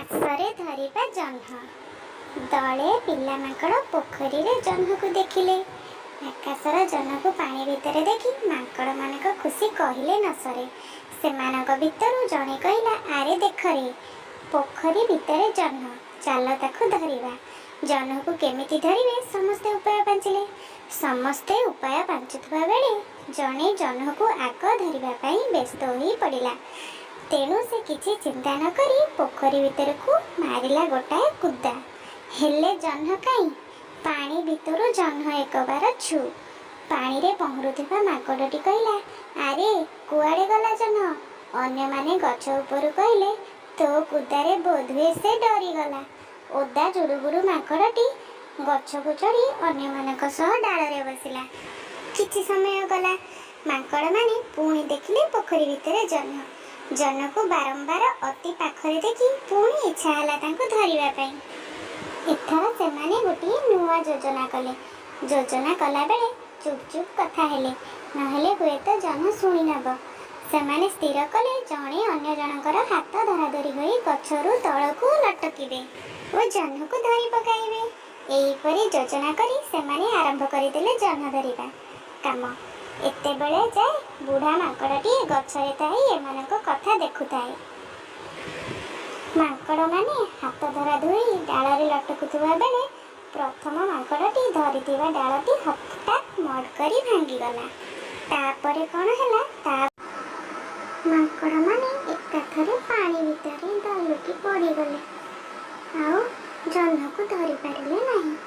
ଆକାଶରେ ଧରିବା ଜହ୍ନ। ଦଳେ ପିଲା ମାଙ୍କଡ଼ ପୋଖରୀରେ ଜହ୍ନକୁ ଦେଖିଲେ। ଆକାଶର ଜହ୍ନକୁ ପାଣି ଭିତରେ ଦେଖି ମାଙ୍କଡ଼ମାନଙ୍କ ଖୁସି କହିଲେ ନ ସରେ। ସେମାନଙ୍କ ଭିତରୁ ଜଣେ କହିଲା, ଆରେ ଦେଖରେ, ପୋଖରୀ ଭିତରେ ଜହ୍ନ, ଚାଲ ତାକୁ ଧରିବା। ଜହ୍ନକୁ କେମିତି ଧରିବେ ସମସ୍ତେ ଉପାୟ ପାଞ୍ଚିଲେ। ସମସ୍ତେ ଉପାୟ ପାଞ୍ଚୁଥିବା ବେଳେ ଜଣେ ଜହ୍ନକୁ ଆଗ ଧରିବା ପାଇଁ ବ୍ୟସ୍ତ ହୋଇ ପଡ଼ିଲା। ତେଣୁ ସେ କିଛି ଚିନ୍ତା ନ କରି ପୋଖରୀ ଭିତରକୁ ମାରିଲା ଗୋଟାଏ କୁଦା। ହେଲେ ଜହ୍ନ କାହିଁ? ପାଣି ଭିତରୁ ଜହ୍ନ ଏକବାର ଛୁ। ପାଣିରେ ପହଁରୁଥିବା ମାଙ୍କଡ଼ଟି କହିଲା, ଆରେ କୁଆଡ଼େ ଗଲା ଜହ୍ନ? ଅନ୍ୟମାନେ ଗଛ ଉପରୁ କହିଲେ, ତୋ କୁଦାରେ ବୋଧହୁଏ ସେ ଡରିଗଲା। ଓଦା ଜୁଡ଼ୁବୁଡ଼ୁ ମାଙ୍କଡ଼ଟି ଗଛକୁ ଚଢ଼ି ଅନ୍ୟମାନଙ୍କ ସହ ଡାଳରେ ବସିଲା। କିଛି ସମୟ ଗଲା। ମାଙ୍କଡ଼ମାନେ ପୁଣି ଦେଖିଲେ ପୋଖରୀ ଭିତରେ ଜହ୍ନ। ଜହ୍ନକୁ ବାରମ୍ବାର ଅତି ପାଖରେ ଦେଖି ପୁଣି ଇଚ୍ଛା ହେଲା ତାଙ୍କୁ ଧରିବା ପାଇଁ। ଏଥର ସେମାନେ ଗୋଟିଏ ନୂଆ ଯୋଜନା କଲେ। ଯୋଜନା କଲାବେଳେ ଚୁପ୍ ଚୁପ୍ କଥା ହେଲେ, ନହେଲେ ହୁଏତ ଜହ୍ନ ଶୁଣି ନେବ। ସେମାନେ ସ୍ଥିର କଲେ ଜଣେ ଅନ୍ୟ ଜଣଙ୍କର ହାତ ଧରାଧରି ହୋଇ ଗଛରୁ ତଳକୁ ଲଟକିବେ ଓ ଜହ୍ନକୁ ଧରି ପକାଇବେ। ଏହିପରି ଯୋଜନା କରି ସେମାନେ ଆରମ୍ଭ କରିଦେଲେ ଜହ୍ନ ଧରିବା କାମ। ଏତେବେଳେ ଯାଏ ବୁଢ଼ା ମାଙ୍କଡ଼ଟିଏ ଗଛରେ ଥାଇ ଏମାନଙ୍କ କଥା ଦେଖୁଥାଏ। ମାଙ୍କଡ଼ମାନେ ହାତ ଧରାଧରି ଡାଳରେ ଲଟକୁଥିବା ବେଳେ ପ୍ରଥମ ମାଙ୍କଡ଼ଟି ଧରିଥିବା ଡାଳଟି ହଠାତ୍ ମଡ୍ କରି ଭାଙ୍ଗିଗଲା। ତାପରେ କ'ଣ ହେଲା? ମାଙ୍କଡ଼ମାନେ ଏକାଥରେ ପାଣି ଭିତରେ ଦଲୁକି ପଡ଼ିଗଲେ, ଆଉ ଜହ୍ନକୁ ଧରି ପାରିଲେ ନାହିଁ।